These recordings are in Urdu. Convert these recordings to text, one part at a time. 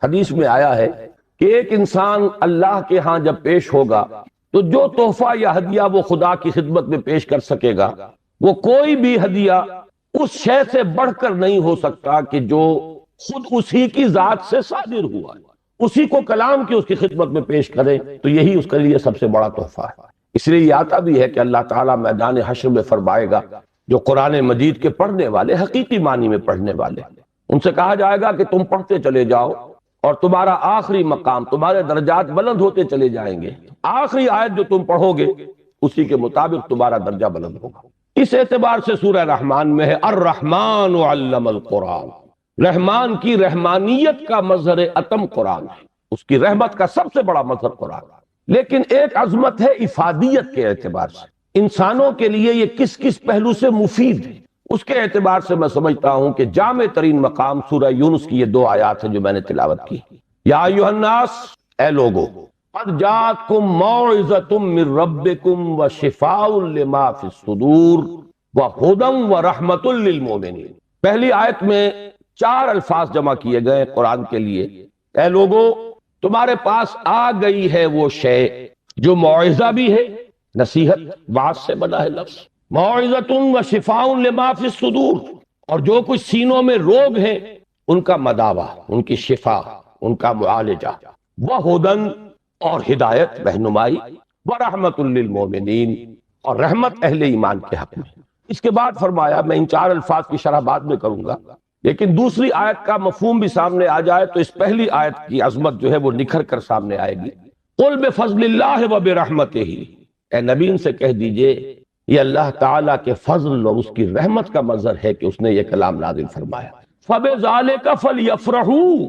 حدیث میں آیا ہے کہ ایک انسان اللہ کے ہاں جب پیش ہوگا تو جو تحفہ یا ہدیہ وہ خدا کی خدمت میں پیش کر سکے گا وہ کوئی بھی ہدیہ اس شے سے بڑھ کر نہیں ہو سکتا کہ جو خود اسی کی ذات سے صادر ہوا ہے، اسی کو کلام کی اس کی خدمت میں پیش کرے تو یہی اس کے لیے سب سے بڑا تحفہ ہے۔ اس لیے یہ آتا بھی ہے کہ اللہ تعالیٰ میدان حشر میں فرمائے گا جو قرآن مجید کے پڑھنے والے، حقیقی معنی میں پڑھنے والے، ان سے کہا جائے گا کہ تم پڑھتے چلے جاؤ اور تمہارا آخری مقام، تمہارے درجات بلند ہوتے چلے جائیں گے، آخری آیت جو تم پڑھو گے اسی کے مطابق تمہارا درجہ بلند ہوگا۔ اس اعتبار سے سورہ رحمان میں ہے الرحمن علم القرآن، رحمان کی رحمانیت کا مظہر اتم قرآن ہے، اس کی رحمت کا سب سے بڑا مظہر قرآن ہے۔ لیکن ایک عظمت ہے افادیت کے اعتبار سے، انسانوں کے لیے یہ کس کس پہلو سے مفید ہے، اس کے اعتبار سے میں سمجھتا ہوں کہ جامع ترین مقام سورہ یونس کی یہ 2 آیات ہیں جو میں نے تلاوت کی۔ یا ایھا الناس، اے لوگو، قد جاءتکم موعظۃ من ربکم وشفاء لما فی الصدور وہدی ورحمۃ للمؤمنین۔ پہلی آیت میں 4 الفاظ جمع کیے گئے قرآن کے لیے۔ اے لوگو، تمہارے پاس آ گئی ہے وہ شے جو موعظہ بھی ہے، نصیحت، واعظ سے بنا ہے لفظ، موعظۃ وشفاء لما فی الصدور، اور جو کچھ سینوں میں روگ ہیں ان کا مداوع، ان کی شفا، ان کا معالجہ، وہدی، اور ہدایت، رہنمائی، ورحمۃ للمؤمنین، اور رحمت اہل ایمان کے حق میں۔ اس کے بعد فرمایا، میں ان 4 الفاظ کی شرح بعد میں کروں گا، لیکن دوسری آیت کا مفہوم بھی سامنے آ جائے تو اس پہلی آیت کی عظمت جو ہے وہ نکھر کر سامنے آئے گی۔ قل بفضل اللہ وبرحمتہ، اے نبی ان سے کہہ دیجئے یہ اللہ تعالیٰ کے فضل اور اس کی رحمت کا مظہر ہے کہ اس نے یہ کلام نازل فرمایا۔ فبذالک فلیفرحوا،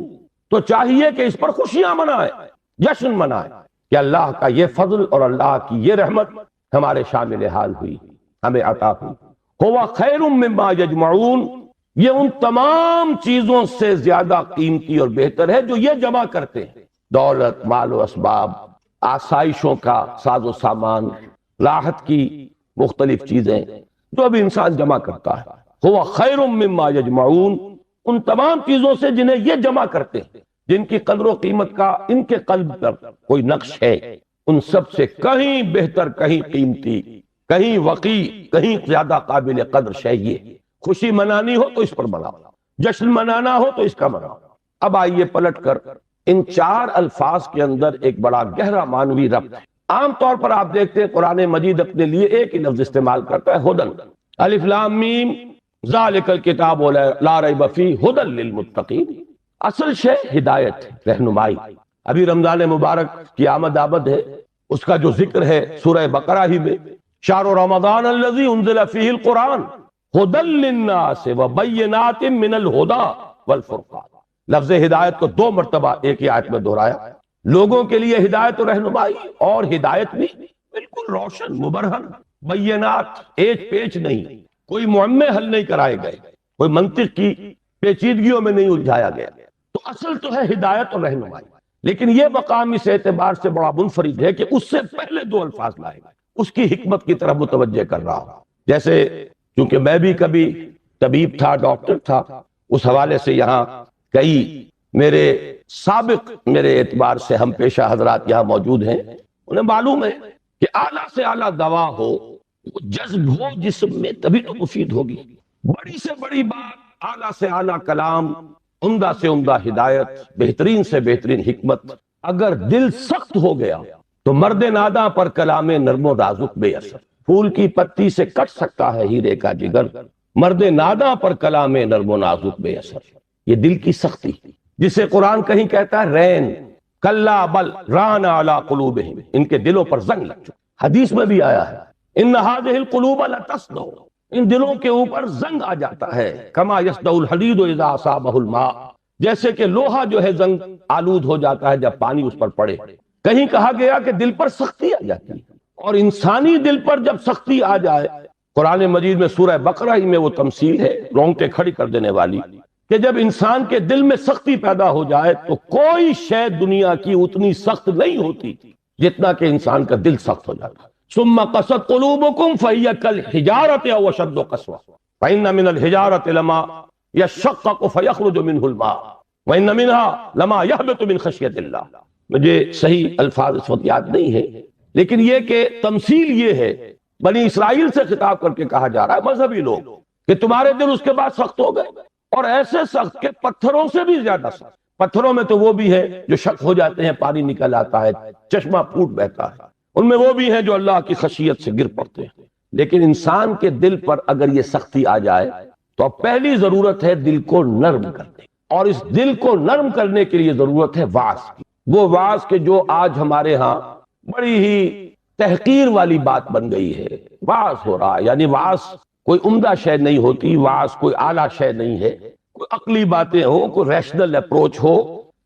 تو چاہیے کہ اس پر خوشیاں منائیں، جشن منائیں کہ اللہ کا یہ فضل اور اللہ کی یہ رحمت ہمارے شامل حال ہوئی، ہمیں عطا ہوئی۔ ہوا خیر مما یجمعون، یہ ان تمام چیزوں سے زیادہ قیمتی اور بہتر ہے جو یہ جمع کرتے ہیں، دولت، مال و اسباب، آسائشوں کا ساز و سامان، راحت کی مختلف چیزیں جو ابھی انسان جمع کرتا ہے۔ ہوا خیر مما یجمعون، ان تمام چیزوں سے جنہیں یہ جمع کرتے ہیں، جن کی قدر و قیمت کا ان کے قلب پر کوئی نقش ہے، ان سب سے کہیں بہتر، کہیں قیمتی، کہیں وقی، کہیں زیادہ قابل قدر شے یہ۔ خوشی منانی ہو تو اس پر مناؤ، جشن منانا ہو تو اس کا مناؤ۔ اب آئیے پلٹ کر ان 4 الفاظ کے اندر ایک بڑا گہرا معنوی ربط ہے۔ عام طور پر آپ دیکھتے ہیں قرآن مجید اپنے لیے ایک ہی لفظ استعمال کرتا ہے، ہدن، الف لام میم ذالک الکتاب لا ریب فیہ ہدی للمتقین۔ اصل شے ہدایت، رہنمائی۔ ابھی رمضان مبارک کی آمد ہے، اس کا جو ذکر ہے سورہ بقرہ ہی میں، شہر رمضان الذی انزل فیہ القرآن ہدی للناس وبینات من الہدی والفرقان۔ لفظ ہدایت کو 2 مرتبہ ایک ہی آیت میں دہرایا، لوگوں کے لیے ہدایت و رہنمائی، اور ہدایت بھی بالکل روشن، مبرہن، بینات، ایج پیچ نہیں، کوئی معمے حل نہیں کرائے گئے، کوئی منطق کی پیچیدگیوں میں نہیں الجھایا گیا۔ تو اصل تو ہے ہدایت اور رہنمائی، لیکن یہ مقام اس اعتبار سے بڑا منفرد ہے کہ اس سے پہلے 2 الفاظ لائے گئے، اس کی حکمت کی طرف متوجہ کر رہا ہوں۔ جیسے چونکہ میں بھی کبھی طبیب تھا، ڈاکٹر تھا، اس حوالے سے یہاں کئی میرے سابق، میرے اعتبار سے ہم پیشہ حضرات یہاں موجود ہیں، انہیں معلوم ہے کہ اعلیٰ سے اعلیٰ دوا ہو، جذب ہو جسم میں، تبھی تو مفید ہوگی۔ بڑی سے بڑی بات، اعلیٰ سے اعلیٰ کلام، عمدہ سے عمدہ ہدایت، بہترین سے بہترین حکمت، اگر دل سخت ہو گیا تو مرد ناداں پر کلام نرم و نازک بے اثر۔ پھول کی پتی سے کٹ سکتا ہے ہیرے کا جگر، مرد ناداں پر کلام نرم و نازک بے اثر۔ یہ دل کی سختی، جسے قرآن کہیں کہتا ہے رین، کلا بل ران علی قلوبہم، ان کے دلوں پر زنگ لگ چکا۔ حدیث میں بھی آیا ہے ان ھذہ القلوب لتصدع، ان دلوں کے اوپر زنگ آ جاتا ہے، کما یصدع الحدید اذا اصابہ الماء، جیسے کہ لوہا جو ہے زنگ آلود ہو جاتا ہے جب پانی اس پر پڑے۔ کہیں کہا گیا کہ دل پر سختی آ جاتی ہے، اور انسانی دل پر جب سختی آ جائے، قرآن مجید میں سورہ بقرہ ہی میں وہ تمثیل ہے رونگٹے کھڑی کر دینے والی، کہ جب انسان کے دل میں سختی پیدا ہو جائے تو کوئی شے دنیا کی اتنی سخت نہیں ہوتی جتنا کہ انسان کا دل سخت ہو جاتا ہے۔ ثم قست قلوبکم فہی کالحجارۃ او اشد قسوۃ فإن من الحجارۃ لما یشقق فیخرج منہ الماء وَإِنَّ مِنْهَا لَمَا يَهْبِطُ مِنْ خَشْيَةِ اللَّهِ. مجھے صحیح الفاظ اس وقت یاد نہیں ہے، لیکن یہ کہ تمثیل یہ ہے، بنی اسرائیل سے خطاب کر کے کہا جا رہا ہے، مذہبی لوگ، کہ تمہارے دل اس کے بعد سخت ہو گئے، اور ایسے سخت کہ پتھروں سے بھی زیادہ سخت. پتھروں میں تو وہ بھی ہے جو شک ہو جاتے ہیں، پانی نکل آتا ہے، چشمہ پھوٹ بہتا ہے، ان میں وہ بھی ہیں جو اللہ کی خشیت سے گر پڑتے ہیں. لیکن انسان کے دل پر اگر یہ سختی آ جائے تو اب پہلی ضرورت ہے دل کو نرم کرنے، اور اس دل کو نرم کرنے کے لیے ضرورت ہے وعظ کی. وہ وعظ کے جو آج ہمارے ہاں بڑی ہی تحقیر والی بات بن گئی ہے. وعظ ہو رہا ہے، یعنی وعظ کوئی عمدہ شے نہیں ہوتی، وعظ کوئی اعلیٰ شے نہیں ہے، کوئی عقلی باتیں ہو، کوئی ریشنل اپروچ ہو،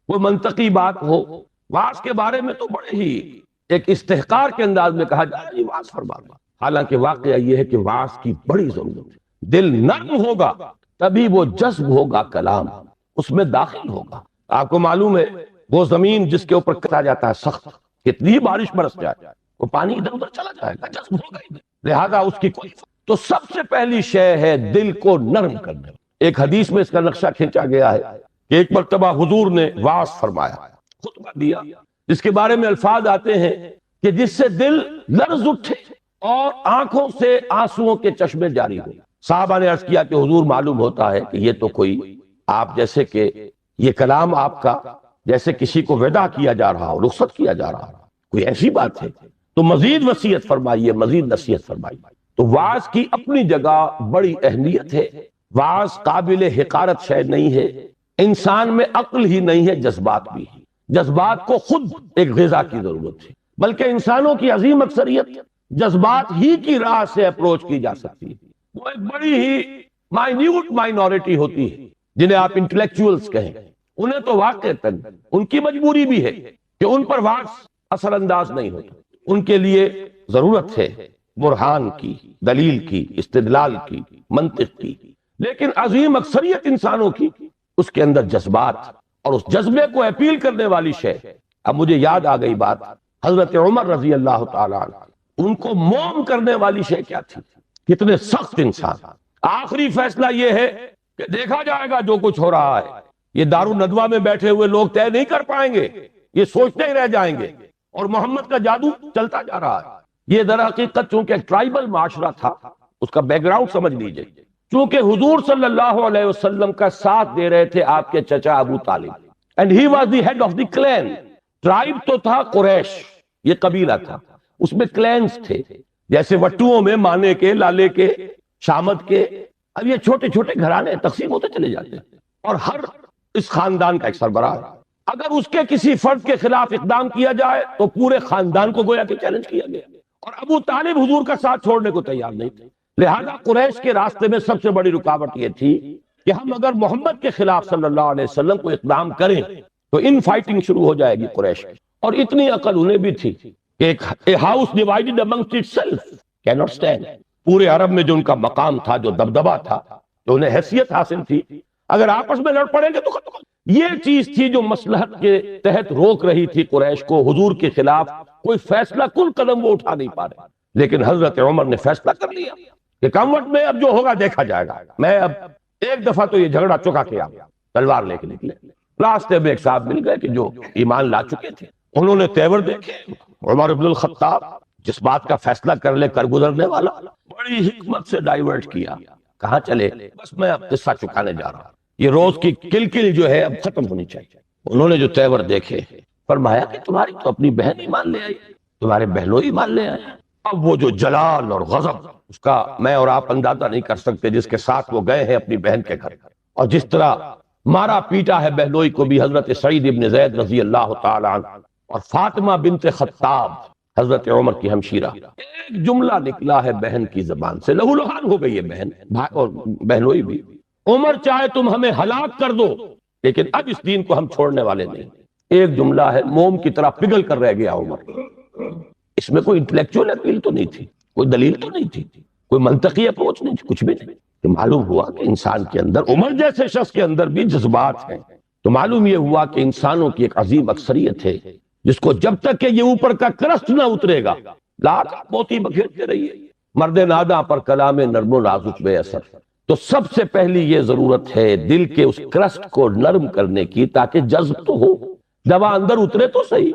کوئی منطقی بات ہو. وعظ کے بارے میں تو بڑے ہی ایک استحقار کے انداز میں کہا جائے یہ وعظ فرمانا. حالانکہ واقعہ یہ ہے کہ وعظ کی بڑی ضرورت ہے. دل نرم ہوگا تبھی وہ جذب ہوگا، کلام اس میں داخل ہوگا. آپ کو معلوم ہے وہ زمین جس کے اوپر کتا جاتا ہے سخت، کتنی بارش برس جائے وہ پانی ادھر ادھر چلا جائے گا، جذب ہوگا ہی نہیں، لہذا اس کی کوئی. تو سب سے پہلی شے ہے دل کو نرم کرنے. ایک حدیث میں اس کا نقشہ کھینچا گیا ہے کہ ایک مرتبہ حضور نے وعظ فرمایا، خطبہ دیا، جس کے بارے میں الفاظ آتے ہیں کہ جس سے دل لرز اٹھے اور آنکھوں سے آنسوؤں کے چشمے جاری ہو. صحابہ نے عرض کیا کہ حضور معلوم ہوتا ہے کہ یہ تو کوئی آپ جیسے کہ یہ کلام آپ کا جیسے کسی کو ودا کیا جا رہا ہو، رخصت کیا جا رہا ہو، کوئی ایسی بات ہے تو مزید وصیت فرمائیے، مزید نصیحت فرمائیے. تو وعظ کی اپنی جگہ بڑی اہمیت ہے. وعظ قابل حقارت شے نہیں ہے. انسان میں عقل ہی نہیں ہے، جذبات بھی ہیں. جذبات کو خود ایک غذا کی ضرورت ہے، بلکہ انسانوں کی عظیم اکثریت جذبات ہی کی راہ سے اپروچ کی جا سکتی ہے. وہ ایک بڑی ہی مائنیوٹ مائنورٹی ہوتی ہے جنہیں آپ انٹلیکچوئلز کہیں، انہیں تو واقعتاً ان کی مجبوری بھی ہے کہ ان پر وعظ اثر انداز نہیں ہوتا. ان کے لیے ضرورت ہے برہان کی، دلیل کی، استدلال کی، منطق کی. لیکن عظیم اکثریت انسانوں کی اس کے اندر جذبات اور اس جذبے کو اپیل کرنے والی شے. اب مجھے یاد آ گئی بات، حضرت عمر رضی اللہ تعالیٰ عنہ، ان کو موم کرنے والی شے کیا تھی؟ کتنے سخت انسان. آخری فیصلہ یہ ہے کہ دیکھا جائے گا جو کچھ ہو رہا ہے، یہ دارالندوہ میں بیٹھے ہوئے لوگ طے نہیں کر پائیں گے، یہ سوچتے ہی رہ جائیں گے، اور محمد کا جادو چلتا جا رہا ہے. یہ در حقیقت چونکہ ایک ٹرائبل معاشرہ تھا، اس کا بیک گراؤنڈ سمجھ لیجئے. چونکہ حضور صلی اللہ علیہ وسلم کا ساتھ دے رہے تھے آپ کے چچا Abu Talib, and he was the head of the clan. Tribe تو تھا قریش، یہ قبیلہ تھا، اس میں کلینز تھے، جیسے وٹوؤں میں مانے کے، لالے کے، شامت کے. اب یہ چھوٹے چھوٹے گھرانے تقسیم ہوتے چلے جاتے ہیں، اور ہر اس خاندان کا ایک سربراہ. اگر اس کے کسی فرد کے خلاف اقدام کیا جائے تو پورے خاندان کو گویا کہ چیلنج کیا گیا. اور ابو طالب حضور کا ساتھ چھوڑنے کو تیار نہیں تھے. لہذا قریش کے راستے میں سب سے بڑی رکاوٹ یہ تھی کہ ہم اگر محمد کے خلاف صلی اللہ علیہ وسلم کو اقدام کریں تو ان فائٹنگ شروع ہو جائے گی قریش. اور اتنی عقل انہیں بھی تھی کہ a house divided amongst itself cannot stand. پورے عرب میں جو ان کا مقام تھا، جو دبدبہ تھا، جو انہیں حیثیت حاصل تھی، اگر آپس میں لڑ پڑیں گے تو ختم. یہ چیز تھی جو مصلحت کے تحت روک رہی تھی قریش کو حضور کے خلاف کوئی فیصلہ کل قدم وہ اٹھا نہیں پا رہے. لیکن حضرت عمر نے فیصلہ کر لیا کہ کم وقت میں اب جو ہوگا دیکھا جائے گا. میں اب ایک دفعہ تو یہ جھگڑا چکا کے آیا. تلوار لے کے نکلے، راستے میں ایک صاحب مل گئے کہ جو ایمان لا چکے تھے. انہوں نے تیور دیکھے، عمر ابن الخطاب جس بات کا فیصلہ کر لے کر گزرنے والا، بڑی حکمت سے ڈائیورٹ کیا. کہاں چلے؟ بس میں اب قصہ چکانے جا رہا ہوں، یہ روز کی کل جو ہے اب ختم ہونی چاہیے. انہوں نے جو تیور دیکھے، فرمایا کہ تمہاری تو اپنی بہن ایمان لے آئی، تمہارے بہنوئی ایمان لے آئے. اب وہ جو جلال اور غضب اس کا میں اور آپ اندازہ نہیں کر سکتے جس کے ساتھ وہ گئے ہیں اپنی بہن کے گھر، اور جس طرح مارا پیٹا ہے بہنوئی کو بھی حضرت سعید ابن زید رضی اللہ تعالی عنہ اور فاطمہ بنت خطاب حضرت عمر کی ہمشیرہ. ایک جملہ نکلا ہے بہن کی زبان سے، لہو لہان ہو گئی ہے بہن اور بہنوئی بھی. عمر چاہے تم ہمیں ہلاک کر دو لیکن اب اس دین کو ہم چھوڑنے والے نہیں. ایک جملہ ہے، موم کی طرح پگھل کر رہ گیا عمر. اس میں کوئی انٹلیکچوئل اپیل تو نہیں تھی، کوئی دلیل تو نہیں تھی، کوئی منطقی اپروچ نہیں تھی، کچھ بھی نہیں. تو معلوم ہوا کہ انسان کے اندر، عمر جیسے شخص کے اندر بھی جذبات ہیں. تو معلوم یہ ہوا کہ انسانوں کی ایک عظیم اکثریت ہے جس کو جب تک کہ یہ اوپر کا کرسٹ نہ اترے گا، لاکھ موتی بکھیرتے رہیے. مرد ناداں پر کلام نرم و نازک بے اثر، تو سب سے پہلی یہ ضرورت ہے دل کے اس کرسٹ کو نرم کرنے کی، تاکہ جذب تو ہو، دوا اندر اترے تو صحیح۔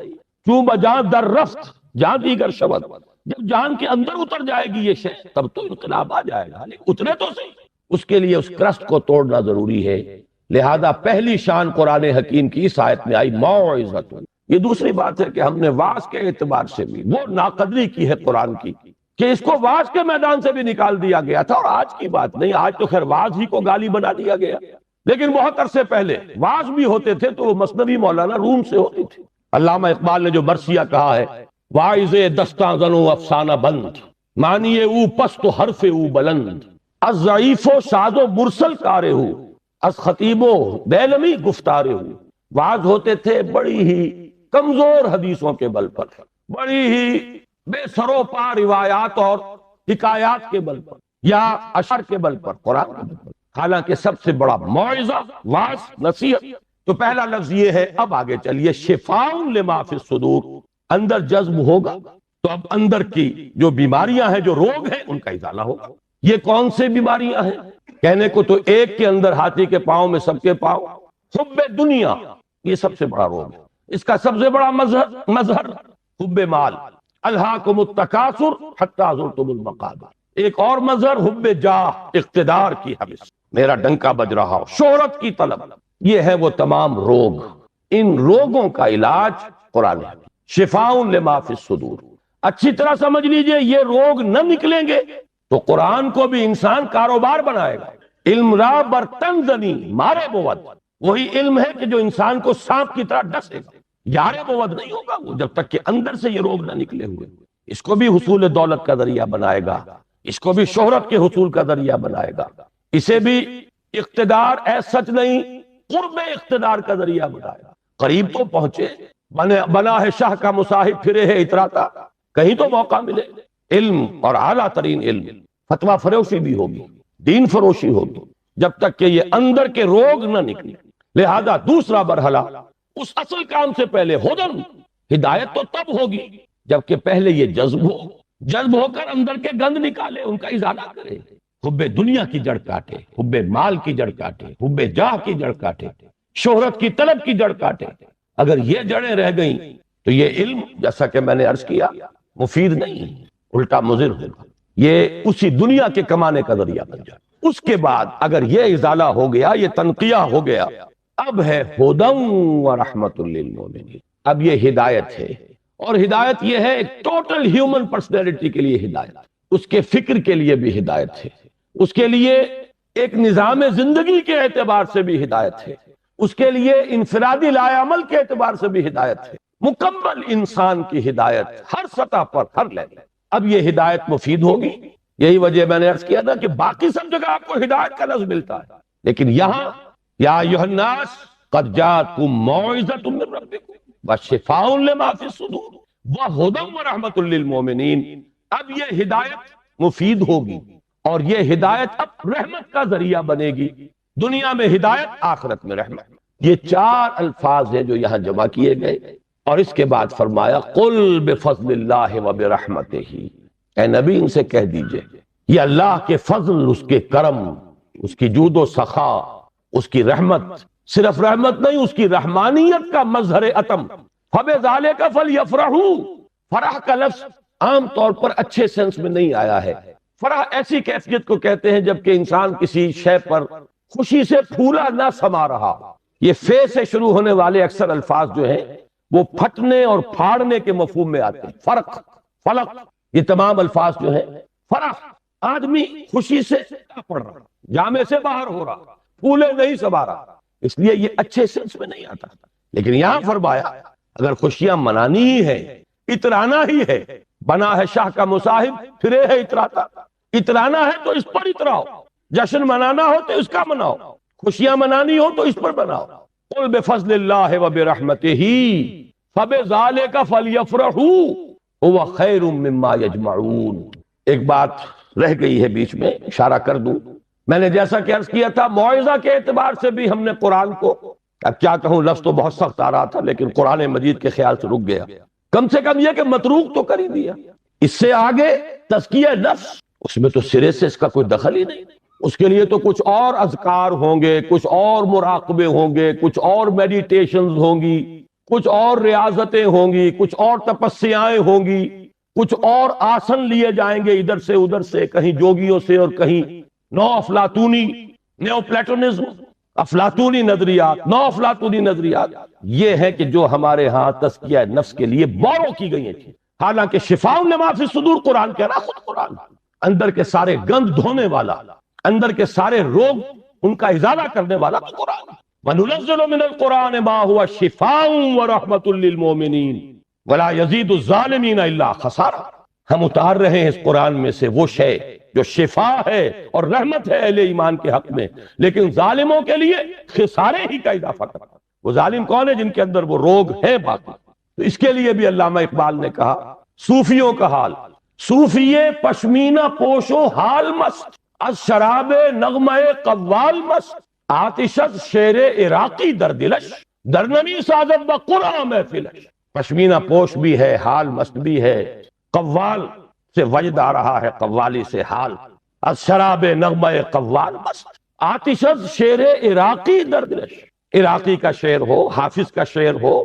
کیوں بجان در رفت جان دیگر شبد، جب جان کے اندر اتر جائے گی یہ شے تب تو انقلاب آ جائے گا، لیکن اترے تو صحیح۔ اس کے لیے اس کرسٹ کو توڑنا ضروری ہے۔ لہذا پہلی شان قرآن حکیم کی اس آیت میں آئی موعظۃ۔ یہ دوسری بات ہے کہ ہم نے وعظ کے اعتبار سے بھی وہ ناقدری کی ہے قرآن کی کہ اس کو وعظ کے میدان سے بھی نکال دیا گیا تھا، اور آج کی بات نہیں، آج تو خیر وعظ ہی کو گالی بنا دیا گیا، لیکن بہت عرصے پہلے وعظ بھی ہوتے تھے تو وہ مثنوی مولانا روم سے ہوتی تھی۔ علامہ اقبال نے جو مرثیہ کہا ہے، واعظ دستاں زنو افسانہ بند، معنی او پست و حرف او بلند، از ضعیف و شاذ و مرسل کارے ہو، از خطیب و دیلمی گفتارے ہو۔ وعظ ہوتے تھے بڑی ہی کمزور حدیثوں کے بل پر، بڑی ہی بے سرو پا روایات اور حکایات کے بل پر، یا اشعار کے بل پر، قرآن کے بل پر۔ حالانکہ سب سے بڑا موعظہ، وعظ، نصیحت۔ تو پہلا لفظ یہ ہے، اب آگے چلیے، شفاء لما فی الصدور، اندر جذب ہوگا تو اب اندر کی جو بیماریاں ہیں، جو روگ ہیں، ان کا ازالہ ہوگا۔ یہ کون سے بیماریاں ہیں؟ کہنے کو تو ایک کے اندر ہاتھی کے پاؤں میں سب کے پاؤں، حب دنیا، یہ سب سے بڑا روگ ہے۔ اس کا سب سے بڑا مظہر حب مال، الہاکم التکاثر حتی زرتم المقابر۔ ایک اور مظہر حب جاہ، اقتدار کی حوث، میرا ڈنکا بج رہا ہو، شہرت کی طلب۔ یہ ہے وہ تمام روگ۔ ان روگوں کا علاج قرآن ہے، شفاء لما فی الصدور۔ اچھی طرح سمجھ لیجئے، یہ روگ نہ نکلیں گے تو قرآن کو بھی انسان کاروبار بنائے گا۔ علم را برتن زنی مارے بود، وہی علم ہے کہ جو انسان کو سانپ کی طرح ڈسے گا، یارے بود نہیں ہوگا وہ جب تک کہ اندر سے یہ روگ نہ نکلے ہوئے۔ اس کو بھی حصول دولت کا ذریعہ بنائے گا، اس کو بھی شہرت کے حصول کا ذریعہ بنائے گا، اسے بھی اقتدار ایس سچ نہیں، قرب اقتدار کا ذریعہ بنائے گا۔ قریب تو پہنچے، بنا ہے شاہ کا مصاحب، پھرے ہے اتراتا، کہیں تو موقع ملے۔ علم اور اعلیٰ ترین علم، فتویٰ فروشی بھی ہوگی، دین فروشی ہوگی، جب تک کہ یہ اندر کے روگ نہ نکلے۔ لہذا دوسرا مرحلہ اس اصل کام سے پہلے ہدن، ہدایت تو تب ہوگی جبکہ پہلے یہ جذب ہو کر اندر کے گند نکالے، ان کا ازالہ کرے۔ حب دنیا کی جڑ کاٹے، حب مال کی جڑ کاٹے، حب جاہ کی جڑ کاٹے، شہرت کی طلب کی جڑ کاٹے۔ اگر یہ جڑیں رہ گئیں تو یہ علم، جیسا کہ میں نے عرض کیا، مفید نہیں، الٹا مضر ہوگا، یہ اسی دنیا کے کمانے کا ذریعہ بن جائے۔ اس کے بعد اگر یہ ازالہ ہو گیا، یہ تنقیہ ہو گیا، اب ہے ہدی و رحمت للمؤمنین۔ اب یہ ہدایت ہے، اور ہدایت یہ ہے ایک ٹوٹل ہیومن پرسنالٹی کے لیے ہدایت، اس کے فکر کے لیے بھی ہدایت ہے، اس کے لیے ایک نظام زندگی کے اعتبار سے بھی ہدایت ہے، اس کے لیے انفرادی لائے عمل کے اعتبار سے بھی ہدایت ہے، مکمل انسان کی ہدایت ہر سطح پر، ہر لیول۔ اب یہ ہدایت مفید ہوگی، یہی وجہ میں نے عرض کیا تھا کہ باقی سب جگہ آپ کو ہدایت کا لفظ ملتا ہے، لیکن یہاں یا ایھا الناس قد جاءتکم موعظۃ من ربکم وشفاء لما فی الصدور وہدی ورحمۃ للمؤمنین۔ اب یہ ہدایت مفید ہوگی، اور یہ ہدایت اب رحمت کا ذریعہ بنے گی، دنیا میں ہدایت، آخرت میں رحمت۔ یہ چار الفاظ ہیں جو یہاں جمع کیے گئے، اور اس کے بعد فرمایا قل بفضل اللہ وبرحمتہ، اے نبی ان سے کہہ دیجئے یہ اللہ کے فضل، اس کے کرم، اس کی جود و سخا، اس کی رحمت، صرف رحمت نہیں، اس کی رحمانیت کا مظہر اتم۔ فبذالک فلیفرحوا، فرح کا لفظ عام طور پر اچھے سینس میں نہیں آیا ہے۔ فرح ایسی کیفیت کو کہتے ہیں جب کہ انسان کسی شے پر خوشی سے پھولا نہ سما رہا۔ یہ فے سے شروع ہونے والے اکثر الفاظ جو ہیں وہ پھٹنے اور پھاڑنے کے مفہوم میں آتے ہیں۔ فرق، فلق، یہ تمام الفاظ جو ہیں، فرح، آدمی خوشی سے پڑ رہا، جامے سے باہر ہو رہا، پھولے نہیں سما رہا، اس لیے یہ اچھے سینس میں نہیں آتا۔ لیکن یہاں فرمایا اگر خوشیاں منانی ہی ہے، اترانا ہی ہے، بنا ہے شاہ کا مصاحب، پھرے ہے اتراتا، اترانا ہے تو اس پر اتراؤ، جشن منانا ہو تو اس کا مناؤ، خوشیاں منانی ہو تو اس پر مناؤ۔ قل بفضل اللہ وبرحمتہ فبذالک فلیفرحوا هو خیر مما یجمعون۔ ایک بات رہ گئی ہے بیچ میں، اشارہ کر دوں، میں نے جیسا کہ عرض کیا تھا موعظہ کے اعتبار سے بھی ہم نے قرآن کو، اب کیا کہوں، لفظ تو بہت سخت آ رہا تھا لیکن قرآن مجید کے خیال سے رک گیا، کم سے کم یہ کہ متروک تو کر ہی دیا۔ اس سے آگے تزکیہ نفس، اس میں تو سرے سے اس کا کوئی دخل ہی نہیں، اس کے لیے تو کچھ اور اذکار ہوں گے، کچھ اور مراقبے ہوں گے، کچھ اور میڈیٹیشنز ہوں گی، کچھ اور ریاضتیں ہوں گی، کچھ اور تپسیائیں ہوں گی، کچھ اور آسن لیے جائیں گے ادھر سے ادھر سے، کہیں جوگیوں سے اور کہیں نو افلاطونی نیو پلیٹونزم، افلاطونی نظریات، نو افلاطونی نظریات، یہ ہے کہ جو ہمارے ہاں تزکیہ نفس کے لیے بورو کی گئی ہیں، حالانکہ شفاء لما فی الصدور قرآن کہہ رہا، خود قرآن اندر کے سارے گند دھونے والا، اندر کے سارے روگ ان کا ازالہ کرنے والا تو قرآن ہے۔ وَنُنَزِّلُ مِنَ الْقُرْآنِ مَا هُوَ شِفَاءٌ وَرَحْمَةٌ لِّلْمُؤْمِنِينَ وَلَا يَزِيدُ الظَّالِمِينَ إِلَّا خَسَارًا، ہم اتار رہے ہیں اس قرآن میں سے وہ شے جو شفا ہے اور رحمت ہے اہل ایمان کے حق میں، لیکن ظالموں کے لیے خسارے ہی کا اضافہ کرتا ہے۔ وہ ظالم کون ہے؟ جن کے اندر وہ روگ ہے باقی۔ تو اس کے لیے بھی علامہ اقبال نے کہا صوفیوں کا حال، صوفیے پشمینہ پوشو حال مست، از شراب نغمہ قوال مست، آتشت شیر عراقی در دلش، در نمی سازد با قرآن محفلش۔ پشمینہ پوش بھی ہے، حال مست بھی ہے، قوال سے وجد آ رہا ہے، قوالی سے حال، از شراب نغمہ قوال مست، آتشت شیر عراقی در دلش۔ عراقی کا شعر ہو، حافظ کا شعر ہو،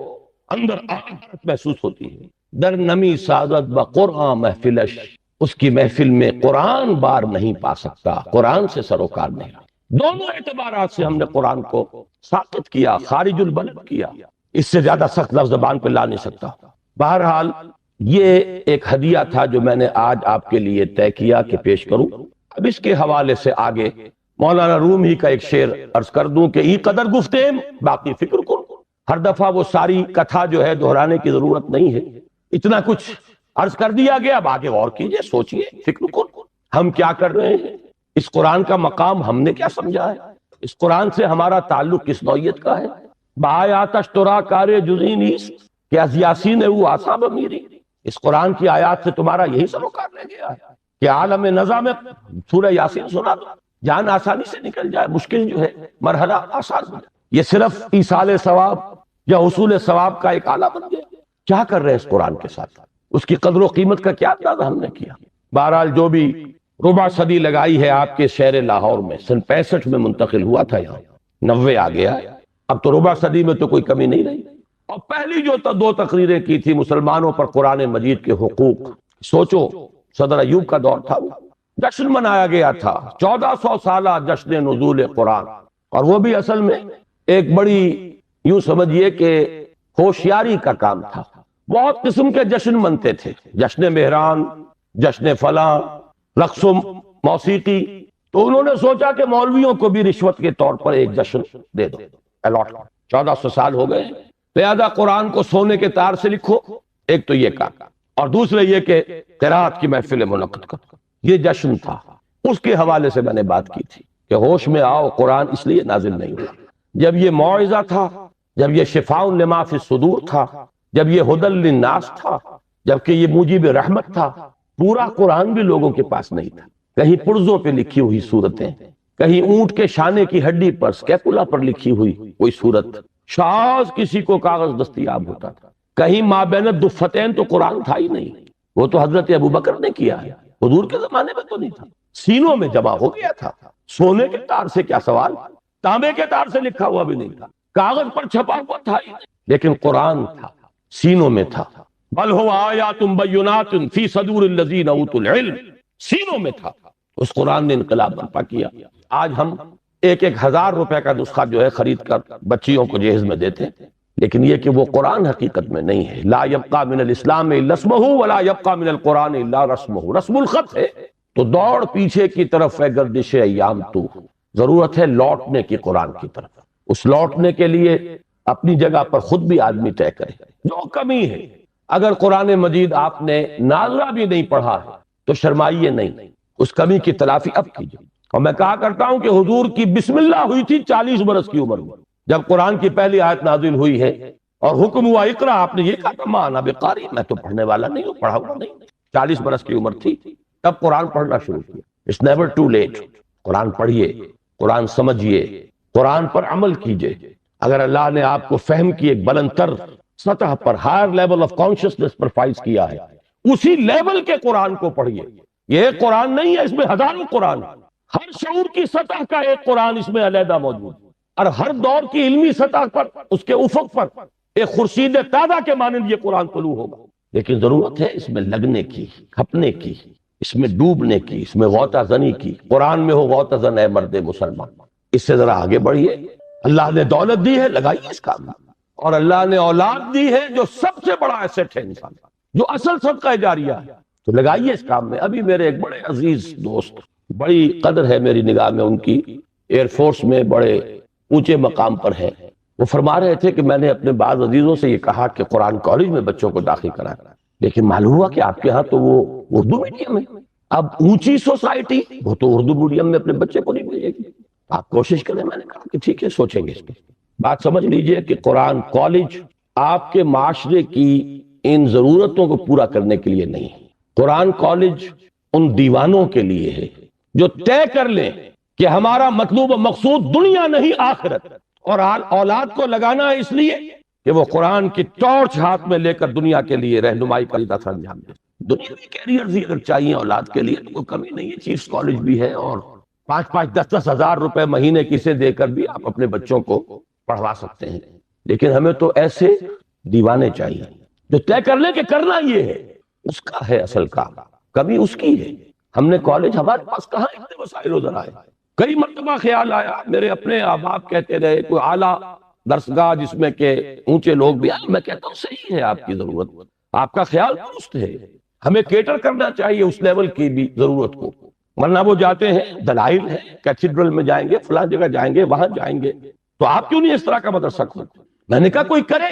اندر آہت محسوس ہوتی ہے۔ در نمی سازد با قرآن محفلش، اس کی محفل میں قرآن بار نہیں پا سکتا، قرآن سے سروکار نہیں رہا۔ دونوں اعتبارات سے ہم نے قرآن کو ساقط کیا، خارج البلد کیا، اس سے زیادہ سخت لفظ زبان پہ لا نہیں سکتا۔ بہرحال یہ ایک ہدیہ تھا جو میں نے آج آپ کے لیے طے کیا کہ پیش کروں۔ اب اس کے حوالے سے آگے مولانا رومی کا ایک شعر عرض کر دوں کہ ای قدر گفتیم باقی فکر کرو۔ ہر دفعہ وہ ساری کتھا جو ہے دہرانے کی ضرورت نہیں ہے، اتنا کچھ عرض کر دیا گیا، اب آگے غور کیجئے، سوچئے، فکر کرو، ہم کیا کر رہے ہیں، اس قرآن کا مقام ہم نے کیا سمجھا ہے، اس قرآن سے ہمارا تعلق کس نوعیت کا ہے۔ بآیاتش ترا کار جزئی نیست کہ از یاسین او آساب میری، اس قرآن کی آیات سے تمہارا یہی سروکار لے گیا ہے کہ عالم نظام میں سورہ یاسین سنا دو، جان آسانی سے نکل جائے، مشکل جو ہے مرحلہ آسان ہو جائے۔ یہ صرف ایصال ثواب یا حصول ثواب کا ایک آلہ بن گیا۔ کیا کر رہے ہیں اس قرآن کے ساتھ، اس کی قدر و قیمت کا کیا اندازہ ہم نے کیا۔ بہرحال جو بھی ربع صدی لگائی ہے آپ کے شہر لاہور میں، سن 65 میں منتقل ہوا تھا، یہاں 90 آ گیا، اب تو ربع صدی میں تو کوئی کمی نہیں رہی۔ اور پہلی جو 2 تقریریں کی تھی مسلمانوں پر قرآن مجید کے حقوق، سوچو صدر ایوب کا دور تھا، وہ جشن منایا گیا تھا، 1400 سالہ جشن نزول قرآن، اور وہ بھی اصل میں ایک بڑی یوں سمجھیے کہ ہوشیاری کا کام تھا۔ بہت قسم کے جشن منتے تھے، جشن مہران، جشن فلاں، رقص و موسیقی، تو انہوں نے سوچا کہ مولویوں کو بھی رشوت کے طور پر ایک جشن دے دو، الاٹ۔ 1400 سال ہو گئے، لہذا قرآن کو سونے کے تار سے لکھو، ایک تو یہ کام، اور دوسرے یہ کہ قرات کی محفل منعقد کرو، یہ جشن تھا۔ اس کے حوالے سے میں نے بات کی تھی کہ ہوش میں آؤ، قرآن اس لیے نازل نہیں ہوا جب یہ موعظہ تھا، جب یہ شفاء لما فی الصدور تھا، جب یہ ہدی للناس تھا، جبکہ یہ موجب رحمت تھا۔ پورا قرآن بھی لوگوں کے پاس نہیں تھا، کہیں پرزوں پہ لکھی ہوئی صورتیں، کہیں اونٹ کے شانے کی ہڈی پر سکیپولا پر لکھی ہوئی کوئی صورت، شاذ کسی کو کاغذ دستیاب ہوتا تھا، کہیں مابین الدفتین تو قرآن تھا ہی نہیں، وہ تو حضرت ابوبکر نے کیا ہے، حضور کے زمانے میں تو نہیں تھا، سینوں میں جمع ہو گیا تھا۔ سونے کے تار سے کیا سوال، تانبے کے تار سے لکھا ہوا بھی نہیں تھا، کاغذ پر چھپا ہوا تھا ہی نہیں، لیکن قرآن تھا، سینوں میں تھا۔ بل هو آیات بینات فی صدور الذین اوتوا العلم، سینوں میں تھا۔ اس قرآن نے انقلاب برپا کیا۔ آج ہم 1,000 روپے کا نسخہ جو ہے خرید کر بچیوں کو جہیز میں دیتے ہیں، لیکن یہ کہ وہ قرآن حقیقت میں نہیں ہے۔ لا یبقى من الاسلام الا اسمہ ولا یبقى من القرآن الا رسمہ، رسم الخط ہے تو دوڑ پیچھے کی طرف ہے گردش ایام تو، ضرورت ہے لوٹنے کی قرآن کی طرف۔ اس لوٹنے کے لیے اپنی جگہ پر خود بھی آدمی طے کرے، جو کمی ہے۔ اگر قرآن مجید آپ نے ناظرہ بھی نہیں پڑھا ہے تو شرمائیے نہیں، اس کمی کی تلافی اب کیجیے۔ اور میں کہا کرتا ہوں کہ حضور کی بسم اللہ ہوئی تھی 40 برس کی عمر میں، جب قرآن کی پہلی آیت نازل ہوئی ہے اور حکم ہوا اقرا، آپ نے یہ کہا تھا ما انا بقاری، میں تو پڑھنے والا نہیں ہوں، پڑھا ہوا نہیں۔ 40 برس کی عمر تھی تب قرآن پڑھنا شروع کیا۔ اٹس نیور ٹو لیٹ، قرآن پڑھیے، قرآن سمجھیے، قرآن پر عمل کیجیے۔ اگر اللہ نے آپ کو فہم کی ایک بلند تر سطح پر، ہائر لیول آف کانشسنس پر فائز کیا ہے، اسی لیول کے قرآن کو پڑھیے۔ یہ قرآن نہیں ہے، اس میں ہزاروں قرآن، ہر شعور کی سطح کا ایک قرآن اس میں علیحدہ موجود ہے، اور ہر دور کی علمی سطح پر اس کے افق پر ایک خورشید تازہ کے مانند یہ قرآن طلوع ہوگا۔ لیکن ضرورت ہے اس میں لگنے کی، کھپنے کی، اس میں ڈوبنے کی، اس میں غوطہ زنی کی۔ قرآن میں ہو غوطہ زن اے مرد مسلمان، اس سے ذرا آگے بڑھیے۔ اللہ نے دولت دی ہے، لگائیے اس کام میں، اور اللہ نے اولاد دی ہے جو سب سے بڑا ایسٹ ہے انسان کا، جو اصل صدقہ جاریہ ہے، تو لگائیے اس کام میں۔ ابھی میرے ایک بڑے عزیز دوست، بڑی قدر ہے میری نگاہ میں ان کی، ایئر فورس میں بڑے اونچے مقام پر ہے، وہ فرما رہے تھے کہ میں نے اپنے بعض عزیزوں سے یہ کہا کہ قرآن کالج میں بچوں کو داخل کرا، لیکن معلوم ہوا کہ آپ کے ہاں تو وہ اردو میڈیم ہے، اب اونچی سوسائٹی وہ تو اردو میڈیم میں اپنے بچے کو نہیں بھیجے گی، آپ کوشش کریں۔ میں نے کہا کہ ٹھیک ہے، سوچیں گے اس پہ۔ بات سمجھ لیجئے کہ قرآن کالج آپ کے معاشرے کی ان ضرورتوں کو پورا کرنے کے لیے نہیں، قرآن کالج ان دیوانوں کے لیے ہے جو طے کر لیں کہ ہمارا مطلوب و مقصود دنیا نہیں آخرت، اور اولاد کو لگانا ہے اس لیے کہ وہ قرآن کی ٹارچ ہاتھ میں لے کر دنیا کے لیے رہنمائی کا اثر انجام دے۔ دنیاوی کیریئرز ہی اگر چاہیے اولاد کے لیے تو کوئی کمی نہیں ہے، چیفز کالج بھی ہے، اور 5-5 10 ہزار مہینے کسے دے کر بھی آپ اپنے بچوں کو پڑھوا سکتے ہیں۔ لیکن ہمیں تو ایسے دیوانے چاہیے جو طے کر لیں کہ کرنا یہ ہے، اس کا ہے اصل کام، کمی اس کی ہے۔ ہم نے کالج، ہمارے پاس کہاں اتنے وسائل و ذرائع، کئی مرتبہ خیال آیا، میرے اپنے احباب کہتے رہے کوئی اعلیٰ درسگاہ جس میں کہ اونچے لوگ بھی آئے، میں کہتا ہوں صحیح ہے، آپ کی ضرورت، آپ کا خیال درست ہے، ہمیں کیٹر کرنا چاہیے اس لیول کی بھی ضرورت کو، ورنہ وہ جاتے ہیں، دلائل ہے، کیتھیڈرل میں جائیں گے، فلاں جگہ جائیں گے، وہاں جائیں گے، تو آپ کیوں نہیں اس طرح کا مدرسہ کھولتے؟ میں نے کہا کوئی کرے،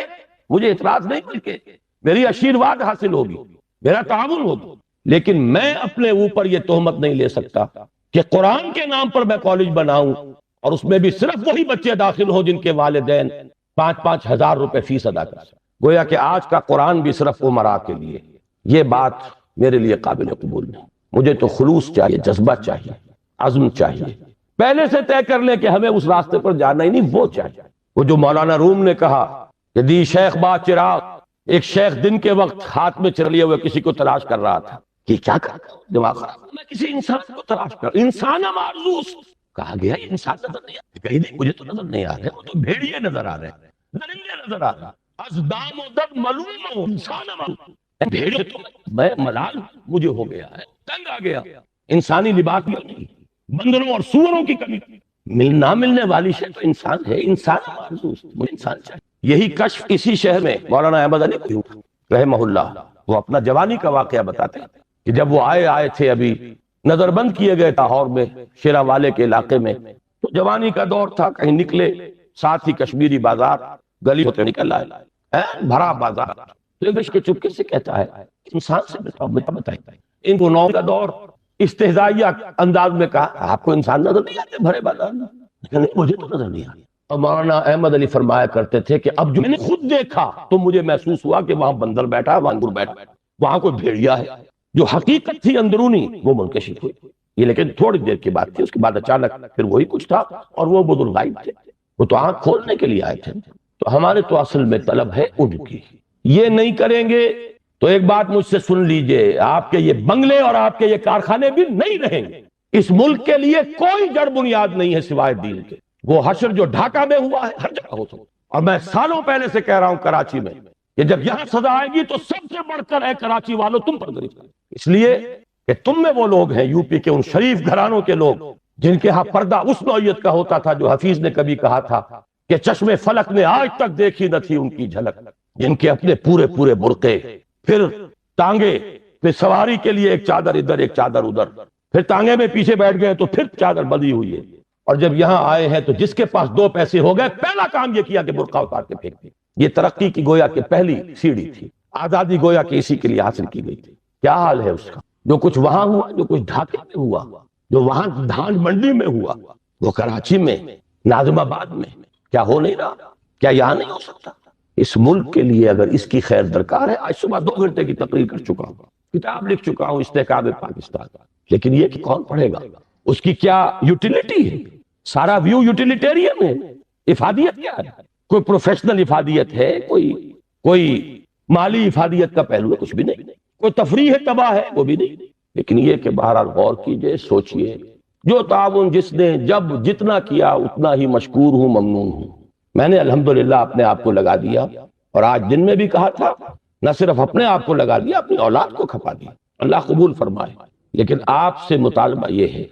مجھے اعتراض نہیں، بلکہ میری آشیرواد حاصل ہوگی، میرا تعاون ہوگا، لیکن میں اپنے اوپر یہ تہمت نہیں لے سکتا کہ قرآن کے نام پر میں کالج بناؤں اور اس میں بھی صرف وہی بچے داخل ہوں جن کے والدین 5-5 ہزار روپے فیس ادا کر سکیں، گویا کہ آج کا قرآن بھی صرف امراء کے لیے۔ یہ بات میرے لیے قابل قبول نہیں، مجھے تو خلوص چاہیے، جذبہ چاہیے، عزم چاہیے، پہلے سے طے کر لیں کہ ہمیں اس راستے پر جانا ہی نہیں، وہ چاہیے۔ وہ جو مولانا روم نے کہا کہ دی شیخ با چراغ، ایک شیخ دن کے وقت ہاتھ میں چلیے ہوئے کسی کو تلاش کر رہا تھا، کہ کیا کرتا ہوں، دماغ خراب، میں کسی انسان کو تلاش کر، انسان معرضوس کہا گیا، انسان نظر نہیں آتا، کہیں نہیں، مجھے تو نظر نہیں آ رہے، وہ تو بھیڑیے نظر آ رہے ہیں، درندے نظر آ رہے ہیں، ازدام و در ملوم ہوں، انسان معرضوس، بھیڑیے تو میں ملال مجھے ہو گیا ہے، تنگ آ گیا، انسانی لباس میں نہیں، بندروں اور سوروں کی کمی، نہ ملنے والی شے تو انسان ہے، انسان معرضوس، مجھے انسان چاہیے۔ یہی کشف اسی شہر میں مولانا احمد علی رحمہ اللہ، وہ اپنا جوانی کا واقعہ بتاتے ہیں کہ جب وہ آئے تھے، ابھی نظر بند کیے گئے لاہور میں شیرا والے کے علاقے میں، تو جوانی کا دور تھا، کہیں نکلے، ساتھ ہی کشمیری بازار، گلی ہوتے نکل آئے، بھرا بازار، تو چپکے سے کہتا ہے انسان سے بتائیں، ان کو نو کا دور استہزائیہ انداز میں کہا، آپ کو انسان نظر نہیں آتے بھرے بازار میں؟ نہیں، مجھے تو نظر نہیں آتی۔ اور مولانا احمد علی فرمایا کرتے تھے کہ اب جو میں نے خود دیکھا تو مجھے محسوس ہوا کہ وہاں بندر بیٹھا ہے، وہاں انگور بیٹھا ہے، وہاں کوئی بھیڑیا ہے، جو حقیقت تھی اندرونی وہ منکشف ہوئی۔ یہ لیکن تھوڑی دیر کی بات تھی، اس کے بعد اچانک پھر وہی کچھ تھا، اور وہ بزرگ غائب تھے، وہ تو آنکھ کھولنے کے لیے آئے تھے۔ تو ہمارے تو اصل میں طلب ہے ان کی، یہ نہیں کریں گے تو ایک بات مجھ سے سن لیجئے، آپ کے یہ بنگلے اور آپ کے یہ کارخانے بھی نہیں رہیں گے، اس ملک کے لیے کوئی جڑ بنیاد نہیں ہے سوائے دین کے۔ وہ حشر جو ڈھاکہ میں ہوا ہے ہر جگہ ہو سکتا، اور میں سالوں پہلے سے کہہ رہا ہوں کراچی میں کہ جب یہاں سزا آئے گی تو سب سے بڑھ کر ہے کراچی والوں تم پر گرفت، اس لیے کہ تم میں وہ لوگ ہیں، یو پی کے ان شریف گھرانوں کے لوگ جن کے ہاں پردہ اس نوعیت کا ہوتا تھا جو حفیظ نے کبھی کہا تھا کہ چشم فلک نے آج تک دیکھی نہ تھی ان کی جھلک، جن کے اپنے پورے پورے برقعے، پھر ٹانگے، پھر سواری کے لیے ایک چادر ادھر ایک چادر ادھر، پھر ٹانگے میں پیچھے بیٹھ گئے تو پھر چادر بندھی ہوئی ہے، اور جب یہاں آئے ہیں تو جس کے پاس 2 پیسے ہو گئے پہلا کام یہ کیا کہ برقع اتار کے پھینک دیا۔ یہ ترقی کی گویا کہ پہلی سیڑھی تھی، آزادی گویا کہ اسی کے لیے حاصل کی گئی تھی۔ کیا حال ہے اس کا؟ جو کچھ وہاں ہوا، جو کچھ ڈھاکے میں ہوا، جو وہاں دھان منڈی میں ہوا، وہ کراچی میں، ناظم آباد میں کیا ہو نہیں رہا؟ کیا یہاں نہیں ہو سکتا؟ اس ملک کے لیے اگر اس کی خیر درکار ہے، آج صبح 2 گھنٹے کی تقریر کر چکا ہوں، کتاب لکھ چکا ہوں استحکام پاکستان، لیکن یہ کہ کون پڑھے گا؟ اس کی کیا یوٹیلیٹی ہے؟ سارا ویو یوٹیلیٹیرین ہے، افادیت کیا ہے؟ کوئی پروفیشنل افادیت ہے؟ کوئی مالی افادیت کا پہلو ہے؟ کچھ بھی نہیں، کوئی تفریح تباہ ہے؟ وہ بھی نہیں، لیکن یہ کہ بہرحال غور کیجئے، سوچئے، جو تعاون جس نے جب جتنا کیا اتنا ہی مشکور ہوں، ممنون ہوں۔ میں نے الحمدللہ اپنے آپ کو لگا دیا، اور آج دن میں بھی کہا تھا، نہ صرف اپنے آپ کو لگا دیا، اپنی اولاد کو کھپا دیا، اللہ قبول فرمائے۔ لیکن آپ سے مطالبہ یہ ہے،